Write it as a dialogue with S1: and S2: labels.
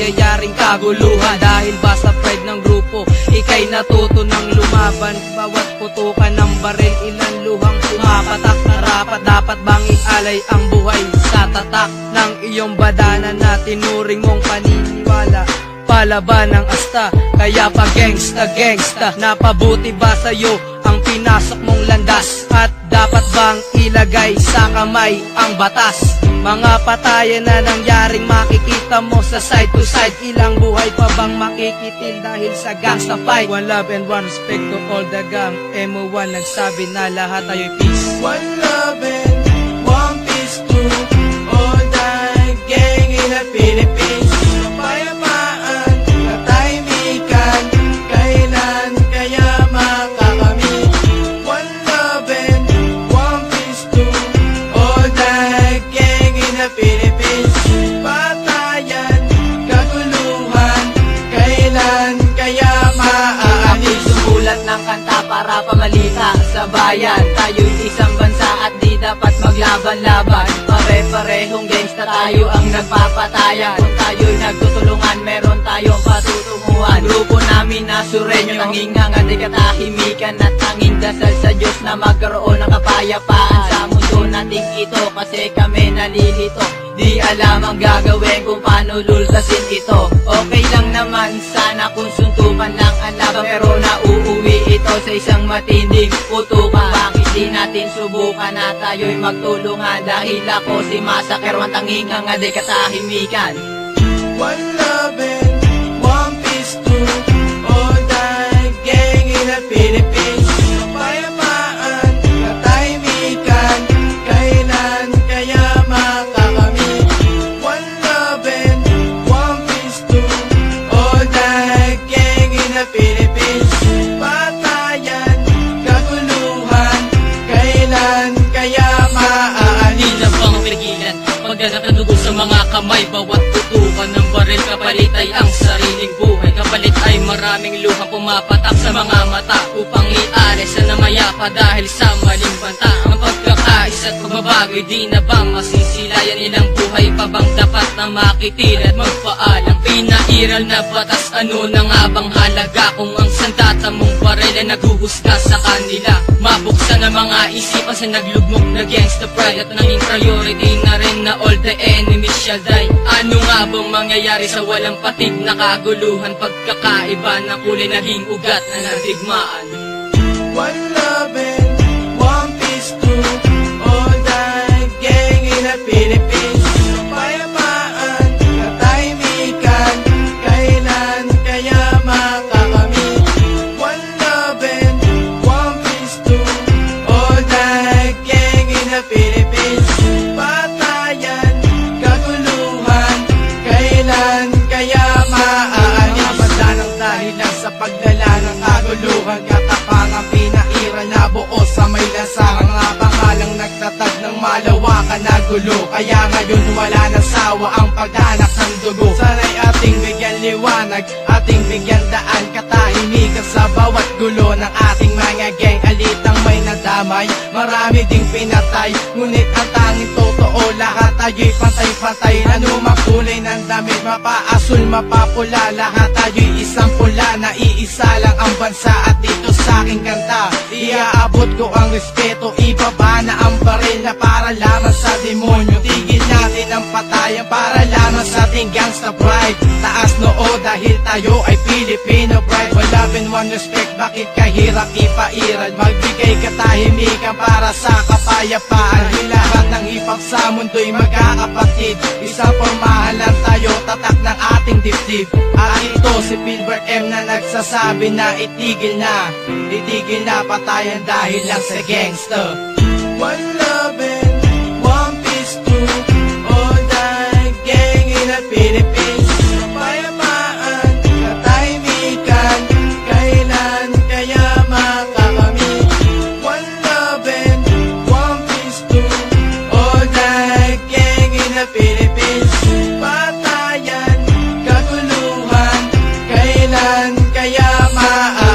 S1: mangyayaring kaguluhan. Dahil ba sa pride ng grupo, ikay natuto ng lumaban. Bawat putukan ng baril, ilan luhang pumapatak. Narapat dapat bang ialay ang buhay sa tatak ng iyong badana na tinuring mong paniniwala? Palaban ng asta, kaya pa gangsta gangsta. Napabuti ba sa'yo ang pinasok mong landas? At dapat bang ilagay sa kamay ang batas? Mga patayan na nangyaring makikita mo sa side to side. Ilang buhay pa bang makikitil dahil sa gangsta fight? One love and one respect to all the gang. MO1 nagsabi na lahat tayo'y peace.
S2: One love and one peace to all the gang in the Philippines. Kapayapaan, katahimikan, kailan kaya makakamit? One love and one peace to all the gang in the Philippines. Patayan, kaguluhan, kailan kaya maaalis?
S3: Sumulat ng kanta para pamalita sa bayan. Tayo'y isang bansa at di dapat maglaban-laban. Pare-parehong gangsta, tayo ang nagpapatayan. Kung tayo'y nagtutulungan, meron tayong patutunguhan. Grupo namin na Sureño, tanging ngangati katahimikan at tanging dasal sa Diyos na magkaroon ng kapayapaan sa mundo nating ito. Kasi kami nalilito, di alam ang gagawin kung paano lultasin ito. Okay lang naman sana kung suntukan lang ang laban, pero nauuwi ito sa isang matinding putukan. Bakit di natin subukan na tayo'y magtulungan? Dahil ako si Massacre, ang tanging ngangati katahimikan.
S2: One love and one peace to all the gang in the Philippines. Kapayapaan, katahimikan, kailan kaya makakamit? One love and one peace to all the gang in the Philippines. Patayan, kaguluhan, kailan kaya maaalis?
S1: Di na bang pigilan pagdanak ng dugo sa mga kamay? Bawat tutukan ng baril, kapalit ay ang sariling buhay. Kapalit ay maraming luhang pumapatak sa mga mata upang ialis sa namayapa dahil sa maling banta. Ang pagkakais at pagbabago'y di na ba masisilayan? Ilang buhay pa bang dapat na makitil at magpaalam? Pinairal na batas, ano na nga bang halaga kung ang sandata mong baril ay naguhusga sa kanila? Mabuksan ang mga isipan sa naglugmok na gangsta pride at naging priority na rin na all the enemies shall die. Ano nga bang mangyayari sa walang patig na kaguluhan? Pagkakaiba ng kulay naging ugat na nadigmaan.
S2: One love and one peace to all the gang in the Philippines. Kapayapaan, katahimikan, kailan kaya makakamit? One love and one peace to all the gang in the Philippines. Patayan, kaguluhan, kailan kaya maaalis? Mabanda ng dahilan sa paglala ng kaguluhan. Katapangang pinairal na buo sa may lansangan. Mga pangalang nagtatag ng malawakan na gulo. Kaya ngayon wala na sawa ang pagdanak ng dugo. Sana'y ating bigyan liwanag, ating bigyan daan, katahimikan sa bawat gulo ng ating mga gang. Alitang may nadamay, marami ding pinatay, ngunit ang tanging totoo, lahat tayo'y pantay-pantay. Anumang kulay ng damit, mapaasul, mapapula, lahat tayo'y isang pula. Naiisa lang ang bansa at dito sa aking kanta iaabot ko ang respeto. Ibaba na ang baril na para lamang sa demonyo. Tigil natin ang patayan para lamang sa ating gangsta pride. Taas noo dahil tayo ay Filipino pride. One love and one respect, bakit kahirap ipairal? Magbigay katahimikan para sa kapayapaan. Di lahat ng hip-hop sa mundo'y magkakapatid. Isang pormahan lang tayo, tatak ng ating dibdib. At ito si Pilbert M na nagsasabi na itigil na patayan dahil lang sa gangsta. One love and one peace to all the gang in the Philippines. Kapayapaan, katahimikan, kailan kaya makakamit? One love and one peace to all the gang in the Philippines. Patayan, kaguluhan, kailan kaya maaari?